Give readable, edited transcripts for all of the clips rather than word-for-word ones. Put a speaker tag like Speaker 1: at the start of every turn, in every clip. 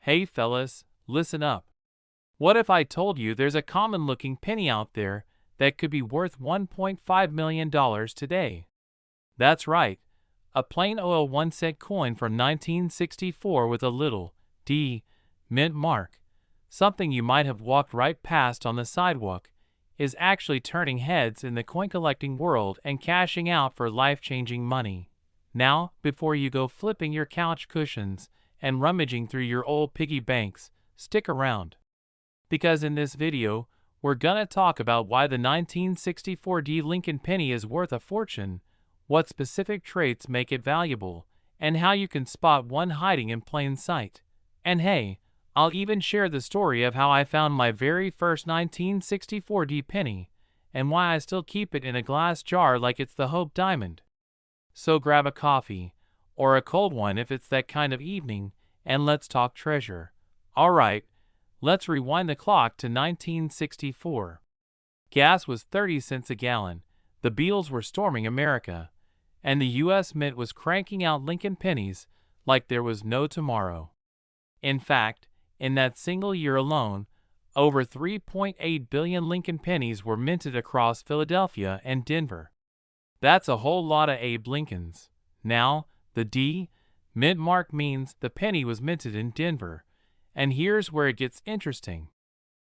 Speaker 1: Hey fellas, listen up. What if I told you there's a common-looking penny out there that could be worth $1.5 million today? That's right, a plain old 1-cent coin from 1964 with a little D mint mark, something you might have walked right past on the sidewalk, is actually turning heads in the coin-collecting world and cashing out for life-changing money. Now, before you go flipping your couch cushions and rummaging through your old piggy banks, stick around. Because in this video, we're gonna talk about why the 1964 D Lincoln penny is worth a fortune, what specific traits make it valuable, and how you can spot one hiding in plain sight. And hey, I'll even share the story of how I found my very first 1964 D penny, and why I still keep it in a glass jar like it's the Hope Diamond. So grab a coffee, or a cold one if it's that kind of evening, and let's talk treasure. Alright, let's rewind the clock to 1964. Gas was 30 cents a gallon, the Beatles were storming America, and the U.S. Mint was cranking out Lincoln pennies like there was no tomorrow. In fact, in that single year alone, over 3.8 billion Lincoln pennies were minted across Philadelphia and Denver. That's a whole lot of Abe Lincolns. Now, the D mint mark means the penny was minted in Denver, and here's where it gets interesting.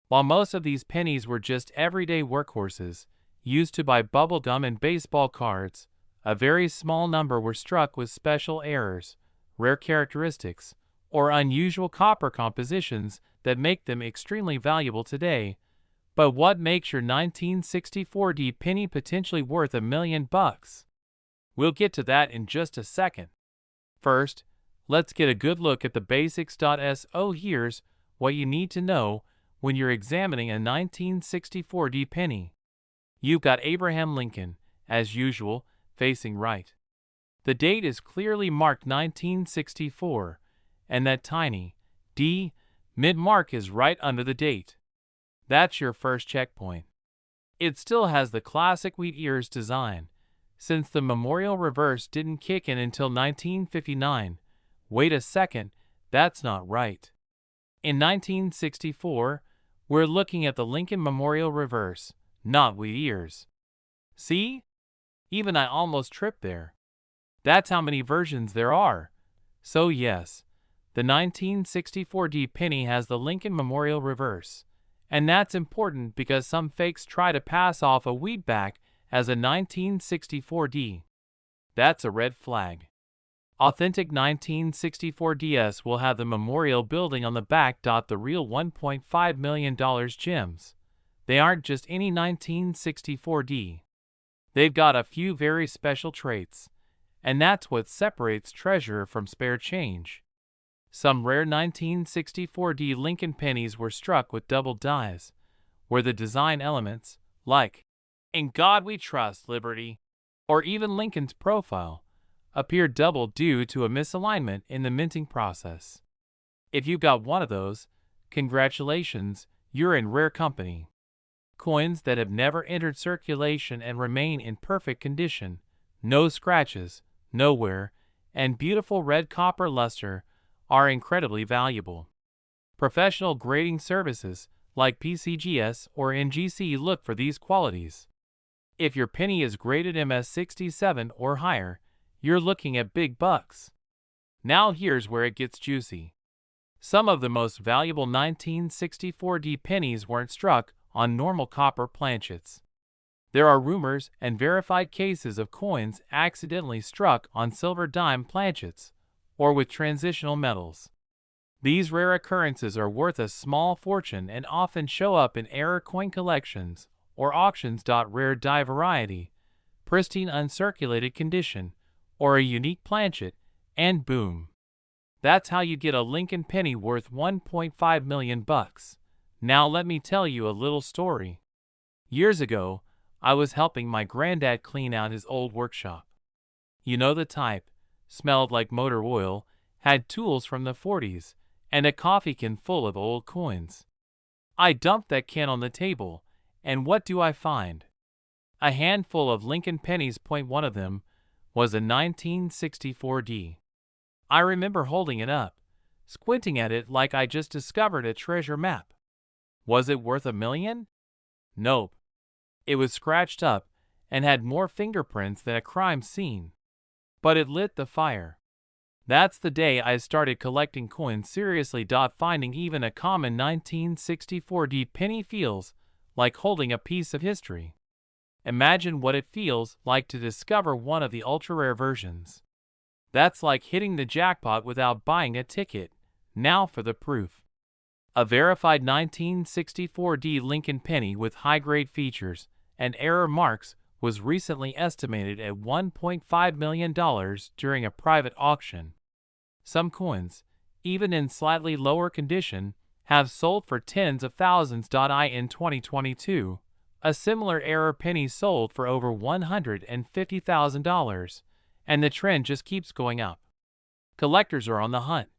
Speaker 1: While most of these pennies were just everyday workhorses, used to buy bubble gum and baseball cards, a very small number were struck with special errors, rare characteristics, or unusual copper compositions that make them extremely valuable today. But what makes your 1964 D penny potentially worth $1 million? We'll get to that in just a second. First, let's get a good look at the basics. So here's what you need to know when you're examining a 1964 D penny. You've got Abraham Lincoln, as usual, facing right. The date is clearly marked 1964, and that tiny D mint mark is right under the date. That's your first checkpoint. It still has the classic wheat ears design, since the memorial reverse didn't kick in until 1959. Wait a second, that's not right. In 1964, we're looking at the Lincoln Memorial reverse, not wheat ears. See? Even I almost tripped there. That's how many versions there are. So yes, the 1964 D penny has the Lincoln Memorial reverse. And that's important because some fakes try to pass off a wheatback as a 1964 D. That's a red flag. Authentic 1964 DS will have the memorial building on the back. The real $1.5 million gems. They aren't just any 1964 D. They've got a few very special traits, and that's what separates treasure from spare change. Some rare 1964 D Lincoln pennies were struck with double dies, where the design elements, like "In God We Trust, Liberty," or even Lincoln's profile, appear double due to a misalignment in the minting process. If you got one of those, congratulations, you're in rare company. Coins that have never entered circulation and remain in perfect condition, no scratches, no wear, and beautiful red copper luster are incredibly valuable. Professional grading services like PCGS or NGC look for these qualities. If your penny is graded MS67 or higher, you're looking at big bucks. Now here's where it gets juicy. Some of the most valuable 1964 D pennies weren't struck on normal copper planchets. There are rumors and verified cases of coins accidentally struck on silver dime planchets, or with transitional metals. These rare occurrences are worth a small fortune and often show up in error coin collections or auctions. Rare die variety, pristine uncirculated condition, or a unique planchet, and boom. That's how you get a Lincoln penny worth $1.5 million. Now let me tell you a little story. Years ago, I was helping my granddad clean out his old workshop. You know the type, smelled like motor oil, had tools from the 40s, and a coffee can full of old coins. I dumped that can on the table, and what do I find? A handful of Lincoln pennies. One of them was a 1964 D. I remember holding it up, squinting at it like I just discovered a treasure map. Was it worth $1 million? Nope. It was scratched up and had more fingerprints than a crime scene. But it lit the fire. That's the day I started collecting coins seriously. Finding even a common 1964 penny feels like holding a piece of history. Imagine what it feels like to discover one of the ultra-rare versions. That's like hitting the jackpot without buying a ticket. Now for the proof. A verified 1964 Lincoln penny with high-grade features and error marks was recently estimated at $1.5 million during a private auction. Some coins, even in slightly lower condition, have sold for tens of thousands. In 2022, a similar error penny sold for over $150,000, and the trend just keeps going up. Collectors are on the hunt,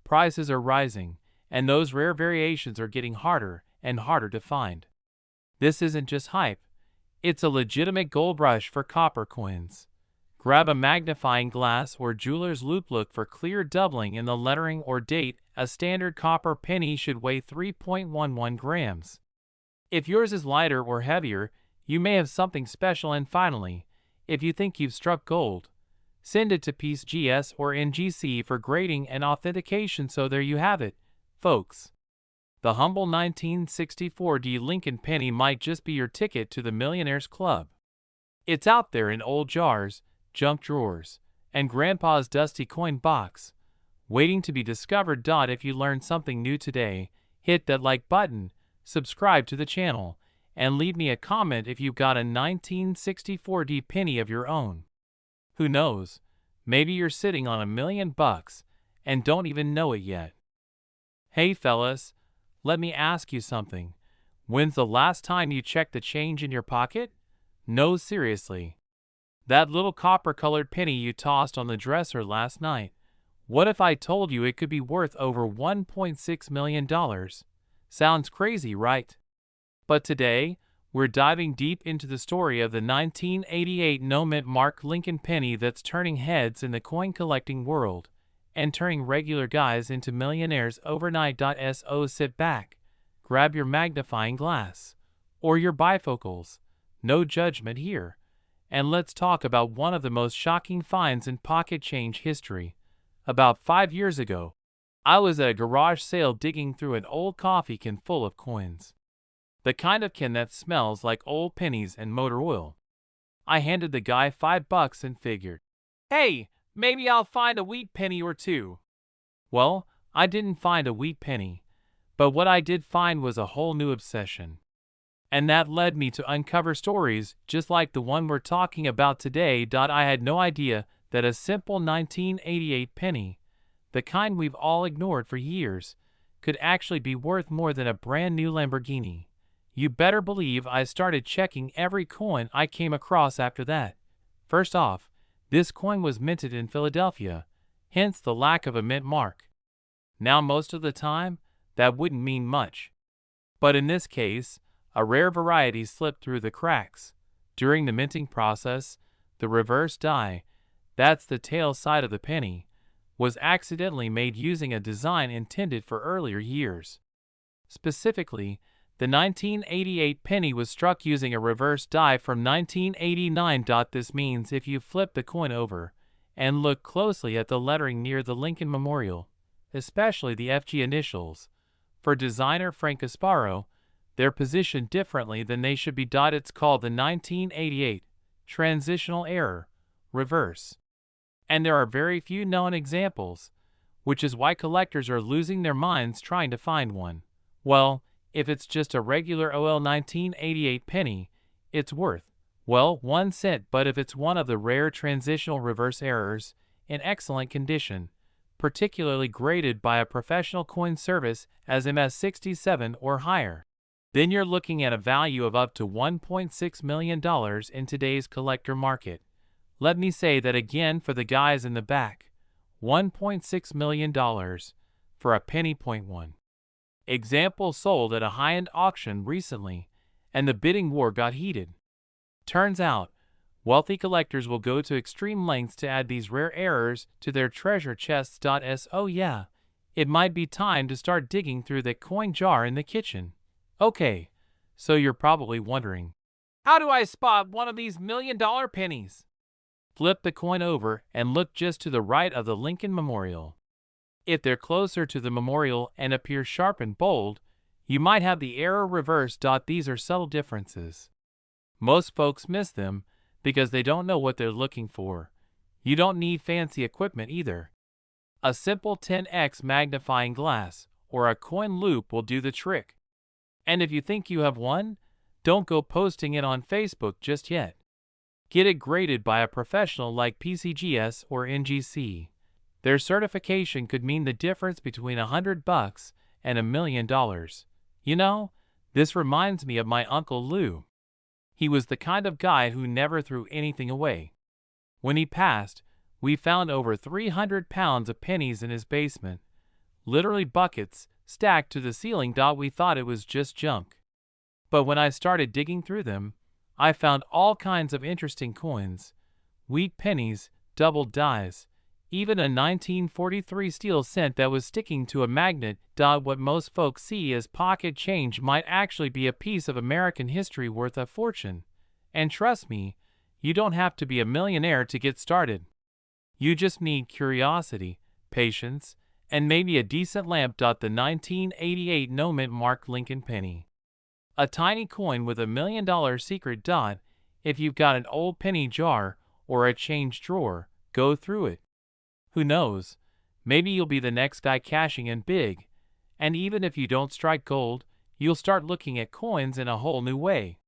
Speaker 1: prices are rising, and those rare variations are getting harder and harder to find. This isn't just hype, it's a legitimate gold rush for copper coins. Grab a magnifying glass or jeweler's loupe. Look for clear doubling in the lettering or date. A standard copper penny should weigh 3.11 grams. If yours is lighter or heavier, you may have something special. And finally, if you think you've struck gold, send it to PCGS or NGC for grading and authentication. So there you have it, folks. The humble 1964 Lincoln penny might just be your ticket to the Millionaires Club. It's out there in old jars, junk drawers, and Grandpa's dusty coin box, waiting to be discovered. If you learned something new today, hit that like button, subscribe to the channel, and leave me a comment if you've got a 1964 penny of your own. Who knows, maybe you're sitting on $1 million and don't even know it yet. Hey fellas, let me ask you something. When's the last time you checked the change in your pocket? No, seriously. That little copper-colored penny you tossed on the dresser last night. What if I told you it could be worth over $1.6 million? Sounds crazy, right? But today, we're diving deep into the story of the 1988 no-mint mark Lincoln penny that's turning heads in the coin-collecting world and turning regular guys into millionaires overnight. So sit back, grab your magnifying glass, or your bifocals, no judgment here, and let's talk about one of the most shocking finds in pocket change history. About 5 years ago, I was at a garage sale digging through an old coffee can full of coins. The kind of can that smells like old pennies and motor oil. I handed the guy $5 and figured, hey, maybe I'll find a wheat penny or two. Well, I didn't find a wheat penny, but what I did find was a whole new obsession. And that led me to uncover stories just like the one we're talking about today. I had no idea that a simple 1988 penny, the kind we've all ignored for years, could actually be worth more than a brand new Lamborghini. You better believe I started checking every coin I came across after that. First off, this coin was minted in Philadelphia, hence the lack of a mint mark. Now most of the time, that wouldn't mean much. But in this case, a rare variety slipped through the cracks. During the minting process, the reverse die, that's the tail side of the penny, was accidentally made using a design intended for earlier years. Specifically, the 1988 penny was struck using a reverse die from 1989. This means if you flip the coin over and look closely at the lettering near the Lincoln Memorial, especially the FG initials, for designer Frank Casparo, they're positioned differently than they should be. It's called the 1988 transitional error, reverse. And there are very few known examples, which is why collectors are losing their minds trying to find one. Well, if it's just a regular OL 1988 penny, it's worth, well, 1 cent. But if it's one of the rare transitional reverse errors, in excellent condition, particularly graded by a professional coin service as MS67 or higher, then you're looking at a value of up to $1.6 million in today's collector market. Let me say that again for the guys in the back, $1.6 million for a penny. .1 example sold at a high-end auction recently, and the bidding war got heated. Turns out, wealthy collectors will go to extreme lengths to add these rare errors to their treasure chests. So yeah, it might be time to start digging through the coin jar in the kitchen. Okay, so you're probably wondering, how do I spot one of these $1,000,000 pennies? Flip the coin over and look just to the right of the Lincoln Memorial. If they're closer to the memorial and appear sharp and bold, you might have the error reversed. These are subtle differences. Most folks miss them because they don't know what they're looking for. You don't need fancy equipment either. A simple 10x magnifying glass or a coin loop will do the trick. And if you think you have one, don't go posting it on Facebook just yet. Get it graded by a professional like PCGS or NGC. Their certification could mean the difference between $100 and $1,000,000. You know, this reminds me of my Uncle Lou. He was the kind of guy who never threw anything away. When he passed, we found over 300 pounds of pennies in his basement, literally buckets stacked to the ceiling. We thought it was just junk. But when I started digging through them, I found all kinds of interesting coins, wheat pennies, double dies, even a 1943 steel cent that was sticking to a magnet. What most folks see as pocket change might actually be a piece of American history worth a fortune. And trust me, you don't have to be a millionaire to get started. You just need curiosity, patience, and maybe a decent lamp. The 1988 no mint mark Lincoln penny. A tiny coin with $1,000,000 secret. If you've got an old penny jar or a change drawer, go through it. Who knows, maybe you'll be the next guy cashing in big. And even if you don't strike gold, you'll start looking at coins in a whole new way.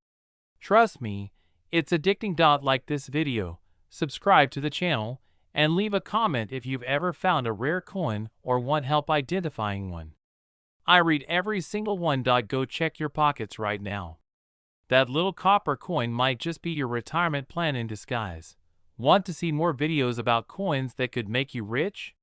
Speaker 1: Trust me, it's addicting. Like this video, subscribe to the channel, and leave a comment if you've ever found a rare coin or want help identifying one. I read every single one. Go check your pockets right now. That little copper coin might just be your retirement plan in disguise. Want to see more videos about coins that could make you rich?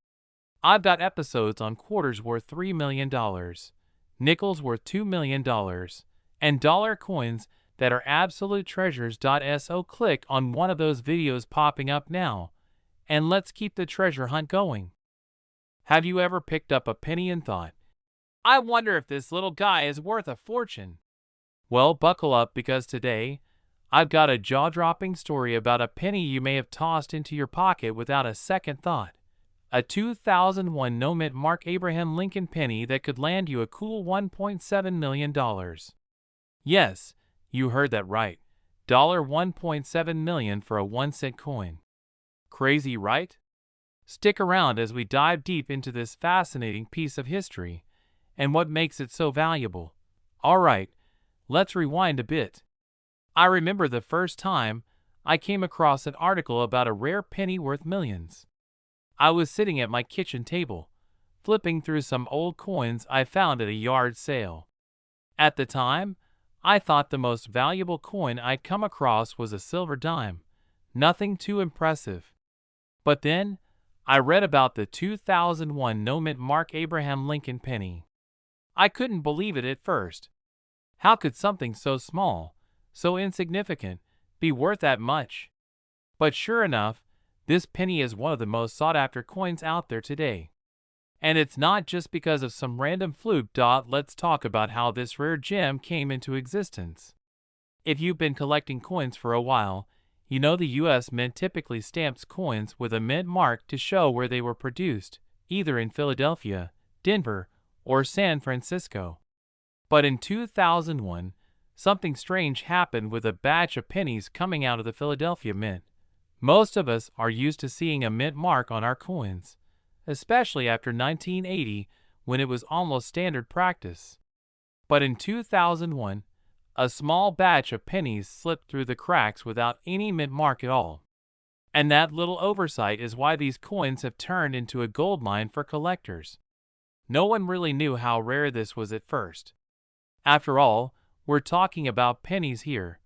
Speaker 1: I've got episodes on quarters worth $3,000,000, nickels worth $2,000,000, and dollar coins that are absolute treasures. So click on one of those videos popping up now, and let's keep the treasure hunt going. Have you ever picked up a penny and thought, I wonder if this little guy is worth a fortune? Well, buckle up, because today, I've got a jaw-dropping story about a penny you may have tossed into your pocket without a second thought. A 2001 no mint mark Abraham Lincoln penny that could land you a cool $1.7 million. Yes, you heard that right. $1.7 million for a 1-cent coin. Crazy, right? Stick around as we dive deep into this fascinating piece of history and what makes it so valuable. All right, let's rewind a bit. I remember the first time I came across an article about a rare penny worth millions. I was sitting at my kitchen table, flipping through some old coins I found at a yard sale. At the time, I thought the most valuable coin I'd come across was a silver dime, nothing too impressive. But then, I read about the 2001 no mint mark Abraham Lincoln penny. I couldn't believe it at first. How could something so small, so insignificant, be worth that much? But sure enough, this penny is one of the most sought-after coins out there today. And it's not just because of some random fluke. Let's talk about how this rare gem came into existence. If you've been collecting coins for a while, you know the U.S. Mint typically stamps coins with a mint mark to show where they were produced, either in Philadelphia, Denver, or San Francisco. But in 2001, something strange happened with a batch of pennies coming out of the Philadelphia Mint. Most of us are used to seeing a mint mark on our coins, especially after 1980, when it was almost standard practice. But in 2001, a small batch of pennies slipped through the cracks without any mint mark at all. And that little oversight is why these coins have turned into a goldmine for collectors. No one really knew how rare this was at first. After all, we're talking about pennies here,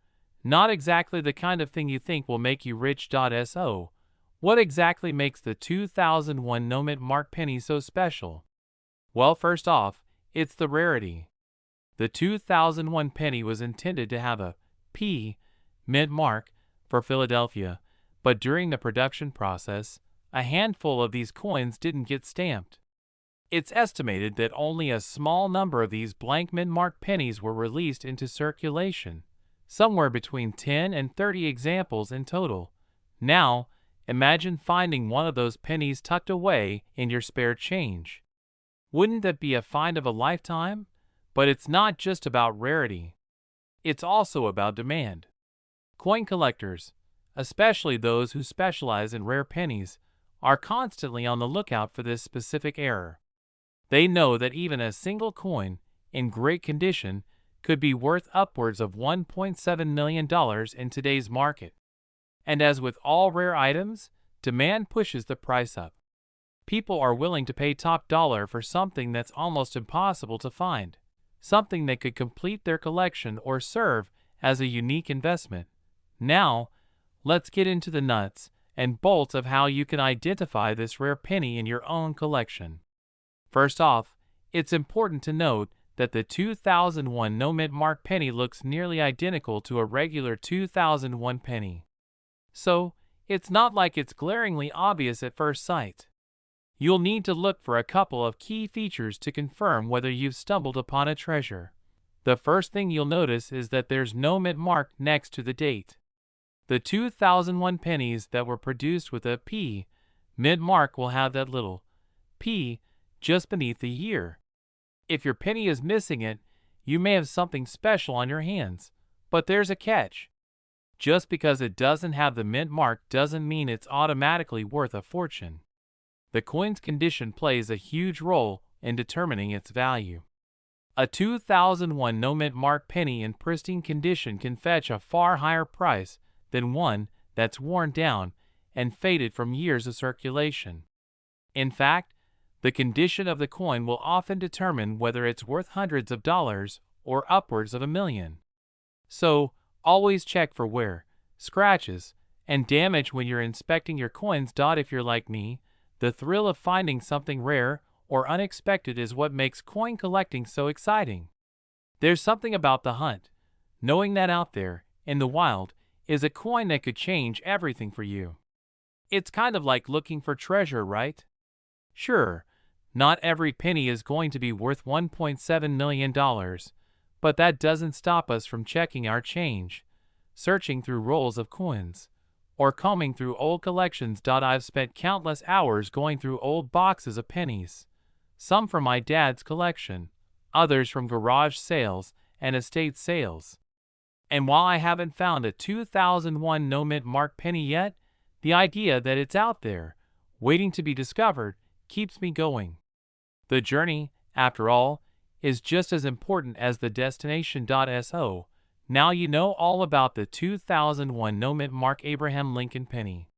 Speaker 1: not exactly the kind of thing you think will make you rich. So, what exactly makes the 2001 no mint mark penny so special? Well, first off, it's the rarity. The 2001 penny was intended to have a P mint mark for Philadelphia, but during the production process, a handful of these coins didn't get stamped. It's estimated that only a small number of these blank mint-marked pennies were released into circulation, somewhere between 10 and 30 examples in total. Now, imagine finding one of those pennies tucked away in your spare change. Wouldn't that be a find of a lifetime? But it's not just about rarity. It's also about demand. Coin collectors, especially those who specialize in rare pennies, are constantly on the lookout for this specific error. They know that even a single coin, in great condition, could be worth upwards of $1.7 million in today's market. And as with all rare items, demand pushes the price up. People are willing to pay top dollar for something that's almost impossible to find, something that could complete their collection or serve as a unique investment. Now, let's get into the nuts and bolts of how you can identify this rare penny in your own collection. First off, it's important to note that the 2001 no-mint mark penny looks nearly identical to a regular 2001 penny. So, it's not like it's glaringly obvious at first sight. You'll need to look for a couple of key features to confirm whether you've stumbled upon a treasure. The first thing you'll notice is that there's no mint mark next to the date. The 2001 pennies that were produced with a P mint mark will have that little P just beneath the year. If your penny is missing it, you may have something special on your hands. But there's a catch. Just because it doesn't have the mint mark doesn't mean it's automatically worth a fortune. The coin's condition plays a huge role in determining its value. A 2001 no-mint mark penny in pristine condition can fetch a far higher price than one that's worn down and faded from years of circulation. In fact, the condition of the coin will often determine whether it's worth hundreds of dollars or upwards of $1 million. So, always check for wear, scratches, and damage when you're inspecting your coins. If you're like me, the thrill of finding something rare or unexpected is what makes coin collecting so exciting. There's something about the hunt, knowing that out there, in the wild, is a coin that could change everything for you. It's kind of like looking for treasure, right? Sure, not every penny is going to be worth $1.7 million, but that doesn't stop us from checking our change, searching through rolls of coins, or combing through old collections. I've spent countless hours going through old boxes of pennies, some from my dad's collection, others from garage sales and estate sales. And while I haven't found a 2001 no-mint mark penny yet, the idea that it's out there, waiting to be discovered, keeps me going. The journey, after all, is just as important as the destination. So, now you know all about the 2001 no-mint mark Abraham Lincoln penny.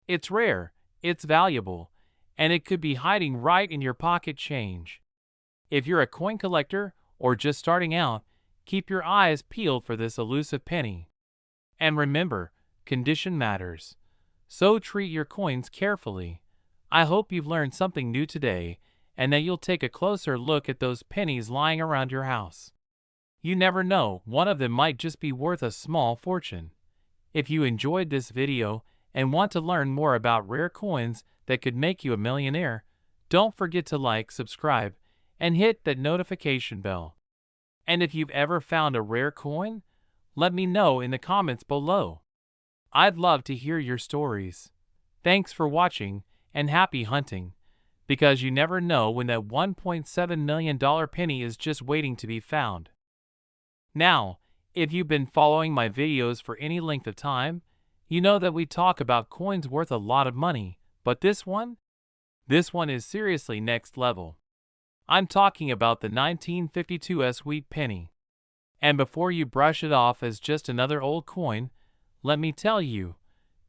Speaker 1: It's rare, it's valuable, and it could be hiding right in your pocket change. If you're a coin collector or just starting out, keep your eyes peeled for this elusive penny. And remember, condition matters. So treat your coins carefully. I hope you've learned something new today and that you'll take a closer look at those pennies lying around your house. You never know, one of them might just be worth a small fortune. If you enjoyed this video and want to learn more about rare coins that could make you a millionaire, don't forget to like, subscribe, and hit that notification bell. And if you've ever found a rare coin, let me know in the comments below. I'd love to hear your stories. Thanks for watching, and happy hunting, because you never know when that $1.7 million penny is just waiting to be found. Now, if you've been following my videos for any length of time, you know that we talk about coins worth a lot of money, but this one is seriously next level. I'm talking about the 1952 sweet penny. And before you brush it off as just another old coin, let me tell you,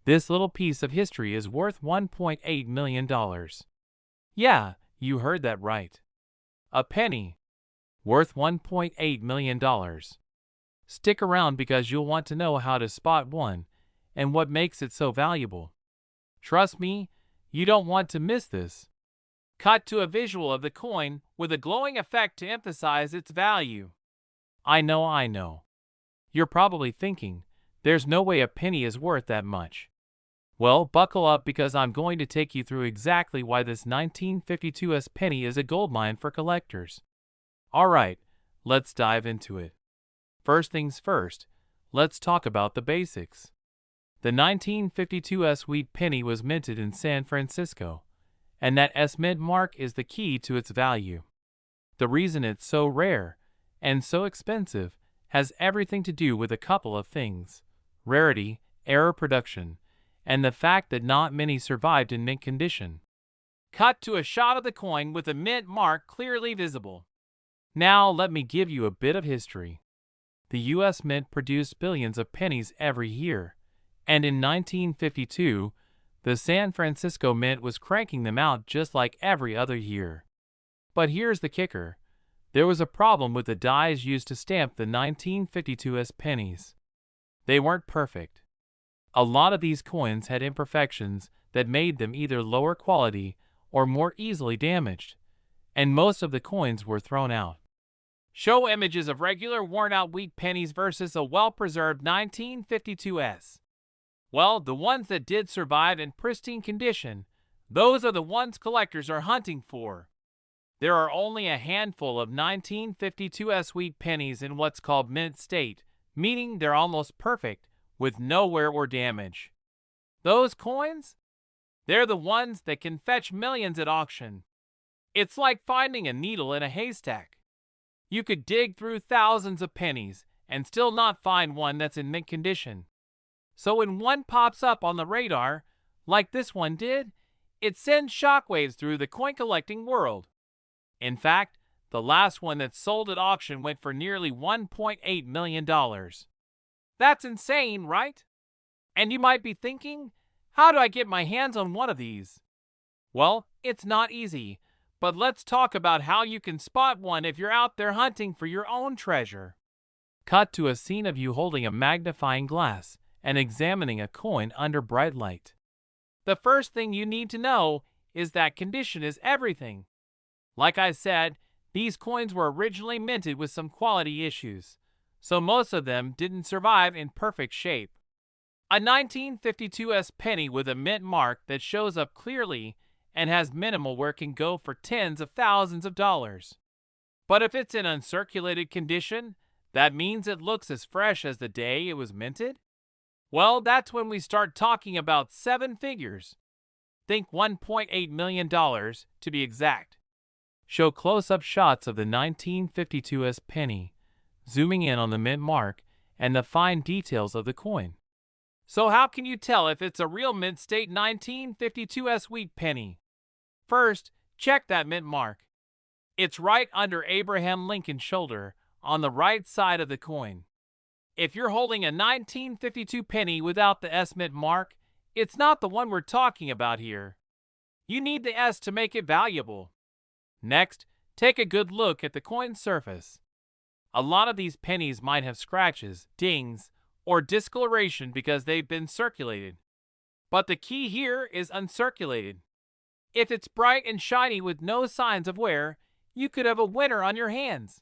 Speaker 1: this little piece of history is worth $1.8 million. Yeah, you heard that right. A penny, worth $1.8 million. Stick around because you'll want to know how to spot one and what makes it so valuable. Trust me, you don't want to miss this. Cut to a visual of the coin with a glowing effect to emphasize its value. I know. You're probably thinking, there's no way a penny is worth that much. Well, buckle up because I'm going to take you through exactly why this 1952 penny is a goldmine for collectors. Alright, let's dive into it. First things first, let's talk about the basics. The 1952 wheat penny was minted in San Francisco, and that S mint mark is the key to its value. The reason it's so rare and so expensive has everything to do with a couple of things: rarity, error production, and the fact that not many survived in mint condition. Cut to a shot of the coin with the mint mark clearly visible. Now let me give you a bit of history. The U.S. Mint produced billions of pennies every year, and in 1952, the San Francisco Mint was cranking them out just like every other year. But here's the kicker. There was a problem with the dies used to stamp the 1952 pennies. They weren't perfect. A lot of these coins had imperfections that made them either lower quality or more easily damaged, and most of the coins were thrown out. Show images of regular worn-out wheat pennies versus a well-preserved 1952. Well, the ones that did survive in pristine condition, those are the ones collectors are hunting for. There are only a handful of 1952 wheat pennies in what's called mint state, meaning they're almost perfect, with no wear or damage. Those coins? They're the ones that can fetch millions at auction. It's like finding a needle in a haystack. You could dig through thousands of pennies and still not find one that's in mint condition. So when one pops up on the radar, like this one did, it sends shockwaves through the coin collecting world. In fact, the last one that sold at auction went for nearly $1.8 million. That's insane, right? And you might be thinking, how do I get my hands on one of these? Well, it's not easy, but let's talk about how you can spot one if you're out there hunting for your own treasure. Cut to a scene of you holding a magnifying glass and examining a coin under bright light. The first thing you need to know is that condition is everything. Like I said, these coins were originally minted with some quality issues, so most of them didn't survive in perfect shape. A 1952 penny with a mint mark that shows up clearly and has minimal wear can go for tens of thousands of dollars. But if it's in uncirculated condition, that means it looks as fresh as the day it was minted? Well, that's when we start talking about seven figures. Think $1.8 million to be exact. Show close-up shots of the 1952 penny, zooming in on the mint mark and the fine details of the coin. So how can you tell if it's a real mint state 1952 wheat penny? First, check that mint mark. It's right under Abraham Lincoln's shoulder on the right side of the coin. If you're holding a 1952 penny without the S mint mark, it's not the one we're talking about here. You need the S to make it valuable. Next, take a good look at the coin's surface. A lot of these pennies might have scratches, dings, or discoloration because they've been circulated. But the key here is uncirculated. If it's bright and shiny with no signs of wear, you could have a winner on your hands.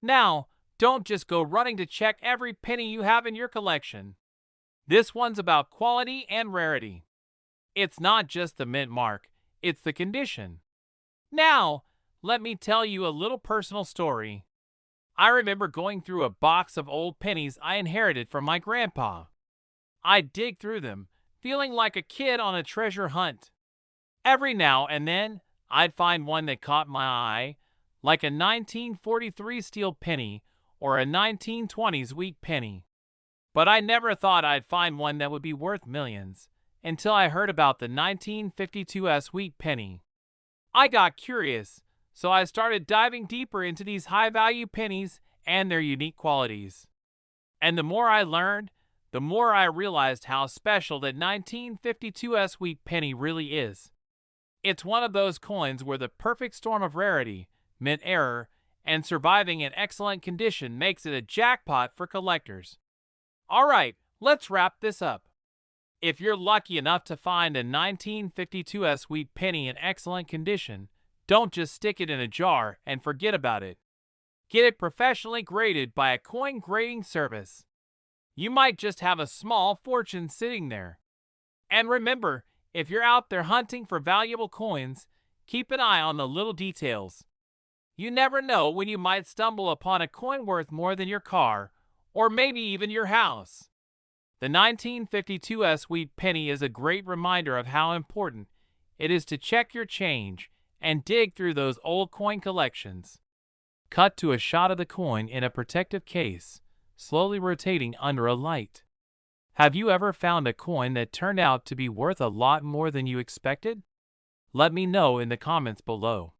Speaker 1: Now, don't just go running to check every penny you have in your collection. This one's about quality and rarity. It's not just the mint mark, it's the condition. Now, let me tell you a little personal story. I remember going through a box of old pennies I inherited from my grandpa. I'd dig through them, feeling like a kid on a treasure hunt. Every now and then, I'd find one that caught my eye, like a 1943 steel penny or a 1920s wheat penny. But I never thought I'd find one that would be worth millions, until I heard about the 1952 wheat penny. I got curious, so I started diving deeper into these high-value pennies and their unique qualities. And the more I learned, the more I realized how special that 1952 wheat penny really is. It's one of those coins where the perfect storm of rarity, mint error, and surviving in excellent condition makes it a jackpot for collectors. Alright, let's wrap this up. If you're lucky enough to find a 1952 wheat penny in excellent condition, don't just stick it in a jar and forget about it. Get it professionally graded by a coin grading service. You might just have a small fortune sitting there. And remember, if you're out there hunting for valuable coins, keep an eye on the little details. You never know when you might stumble upon a coin worth more than your car, or maybe even your house. The 1952 Sweet penny is a great reminder of how important it is to check your change and dig through those old coin collections. Cut to a shot of the coin in a protective case, slowly rotating under a light. Have you ever found a coin that turned out to be worth a lot more than you expected? Let me know in the comments below.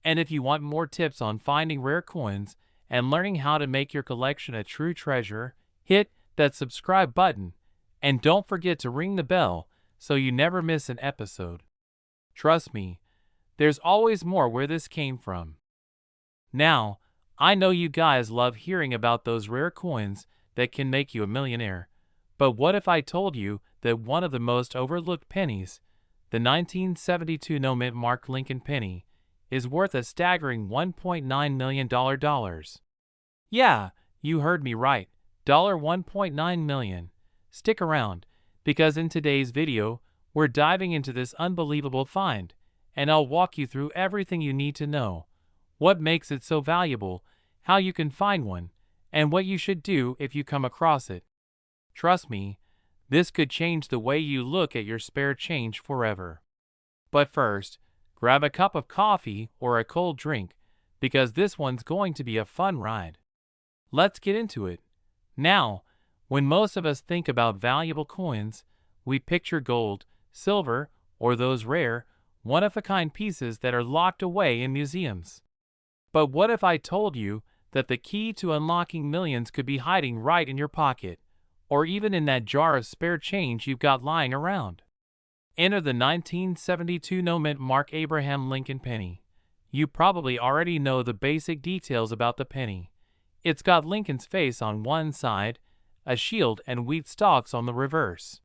Speaker 1: And if you want more tips on finding rare coins and learning how to make your collection a true treasure, hit that subscribe button and don't forget to ring the bell so you never miss an episode. Trust me, there's always more where this came from. Now, I know you guys love hearing about those rare coins that can make you a millionaire, but what if I told you that one of the most overlooked pennies, the 1972 no-mint mark Lincoln penny, is worth a staggering $1.9 million? Yeah, you heard me right, $1.9 million. Stick around, because in today's video, we're diving into this unbelievable find, and I'll walk you through everything you need to know. What makes it so valuable, how you can find one, and what you should do if you come across it. Trust me, this could change the way you look at your spare change forever. But first, grab a cup of coffee or a cold drink, because this one's going to be a fun ride. Let's get into it. Now, when most of us think about valuable coins, we picture gold, silver, or those rare, one-of-a-kind pieces that are locked away in museums. But what if I told you that the key to unlocking millions could be hiding right in your pocket, or even in that jar of spare change you've got lying around? Enter the 1972 no-mint mark Abraham Lincoln penny. You probably already know the basic details about the penny. It's got Lincoln's face on one side, a shield and wheat stalks on the reverse.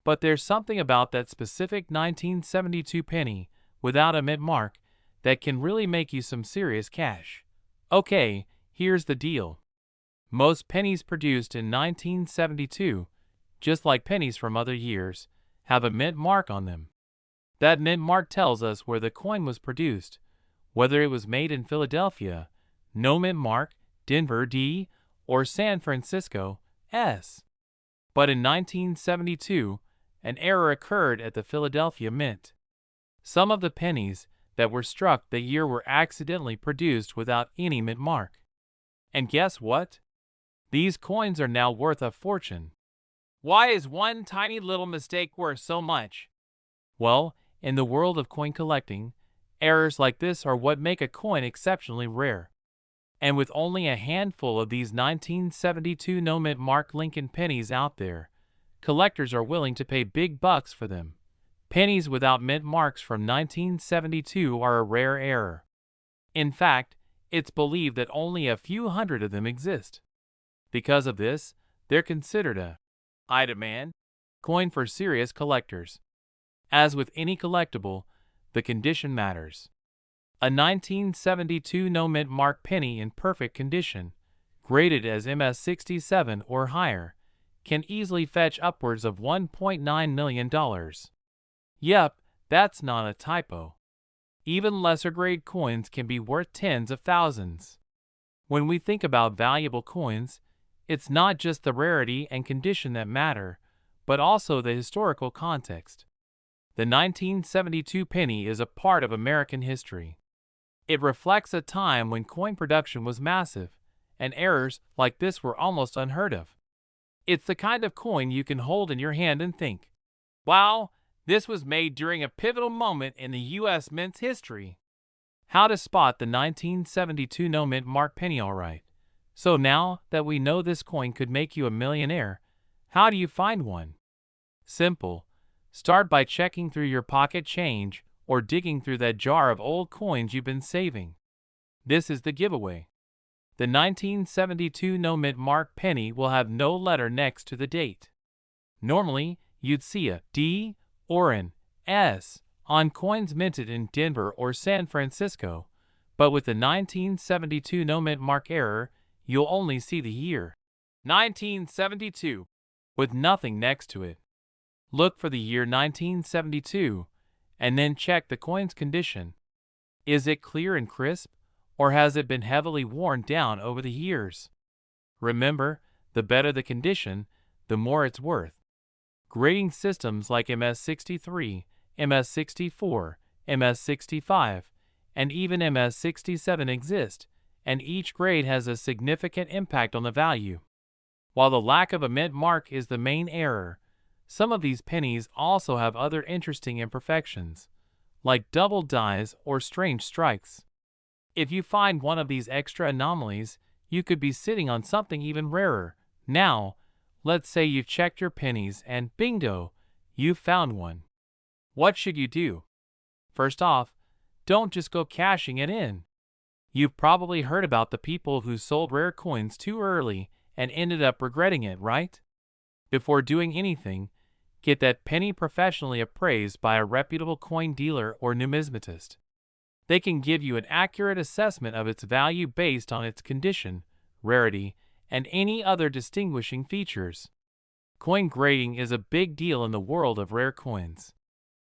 Speaker 1: But there's something about that specific 1972 penny, without a mint mark, that can really make you some serious cash. Okay, here's the deal. Most pennies produced in 1972, just like pennies from other years, have a mint mark on them. That mint mark tells us where the coin was produced, whether it was made in Philadelphia, no mint mark, Denver, D, or San Francisco, S. But in 1972, an error occurred at the Philadelphia Mint. Some of the pennies that were struck that year were accidentally produced without any mint mark. And guess what? These coins are now worth a fortune. Why is one tiny little mistake worth so much? Well, in the world of coin collecting, errors like this are what make a coin exceptionally rare. And with only a handful of these 1972 no-mint mark Lincoln pennies out there, collectors are willing to pay big bucks for them. Pennies without mint marks from 1972 are a rare error. In fact, it's believed that only a few hundred of them exist. Because of this, they're considered a high demand coin for serious collectors. As with any collectible, the condition matters. A 1972 no-mint mark penny in perfect condition, graded as MS67 or higher, can easily fetch upwards of $1.9 million. Yep, that's not a typo. Even lesser-grade coins can be worth tens of thousands. When we think about valuable coins, it's not just the rarity and condition that matter, but also the historical context. The 1972 penny is a part of American history. It reflects a time when coin production was massive, and errors like this were almost unheard of. It's the kind of coin you can hold in your hand and think, wow, this was made during a pivotal moment in the U.S. mint's history. How to spot the 1972 no-mint mark penny alright. So now that we know this coin could make you a millionaire, how do you find one? Simple. Start by checking through your pocket change or digging through that jar of old coins you've been saving. This is the giveaway. The 1972 no-mint mark penny will have no letter next to the date. Normally, you'd see a D or an S on coins minted in Denver or San Francisco, but with the 1972 no-mint mark error, you'll only see the year 1972 with nothing next to it. Look for the year 1972 and then check the coin's condition. Is it clear and crisp, or has it been heavily worn down over the years? Remember, the better the condition, the more it's worth. Grading systems like MS-63, MS-64, MS-65, and even MS-67 exist, and each grade has a significant impact on the value. While the lack of a mint mark is the main error, some of these pennies also have other interesting imperfections, like double dies or strange strikes. If you find one of these extra anomalies, you could be sitting on something even rarer. Now, let's say you've checked your pennies and bingo, you've found one. What should you do? First off, don't just go cashing it in. You've probably heard about the people who sold rare coins too early and ended up regretting it, right? Before doing anything, get that penny professionally appraised by a reputable coin dealer or numismatist. They can give you an accurate assessment of its value based on its condition, rarity, and any other distinguishing features. Coin grading is a big deal in the world of rare coins.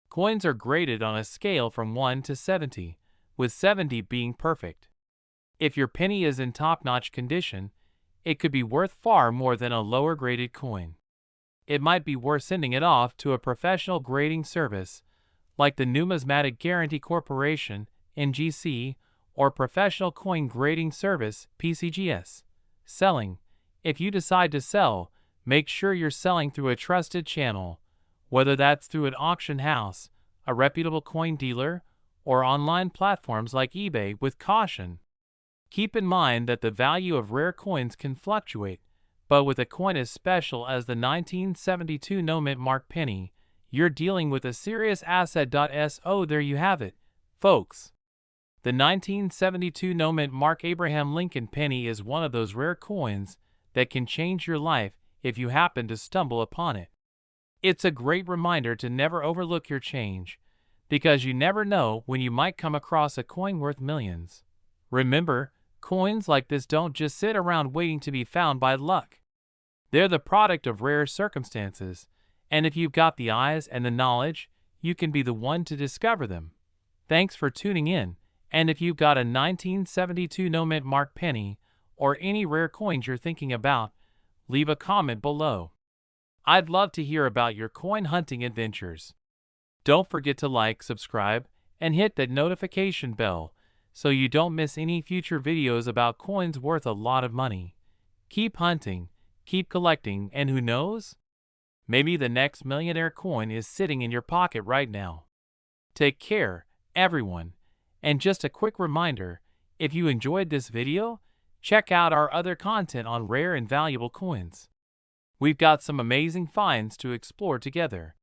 Speaker 1: Coins are graded on a scale from 1 to 70, with 70 being perfect. If your penny is in top-notch condition, it could be worth far more than a lower-graded coin. It might be worth sending it off to a professional grading service like the Numismatic Guarantee Corporation, NGC, or Professional Coin Grading Service, PCGS. Selling. If you decide to sell, make sure you're selling through a trusted channel, whether that's through an auction house, a reputable coin dealer, or online platforms like eBay, with caution. Keep in mind that the value of rare coins can fluctuate, but with a coin as special as the 1972 no-mint mark penny, you're dealing with a serious asset. So there you have it, folks. The 1972 no-mint mark Abraham Lincoln penny is one of those rare coins that can change your life if you happen to stumble upon it. It's a great reminder to never overlook your change, because you never know when you might come across a coin worth millions. Remember, coins like this don't just sit around waiting to be found by luck. They're the product of rare circumstances, and if you've got the eyes and the knowledge, you can be the one to discover them. Thanks for tuning in, and if you've got a 1972 no-mint mark penny or any rare coins you're thinking about, leave a comment below. I'd love to hear about your coin hunting adventures. Don't forget to like, subscribe, and hit that notification bell so you don't miss any future videos about coins worth a lot of money. Keep hunting, keep collecting, and who knows? Maybe the next millionaire coin is sitting in your pocket right now. Take care, everyone. And just a quick reminder, if you enjoyed this video, check out our other content on rare and valuable coins. We've got some amazing finds to explore together.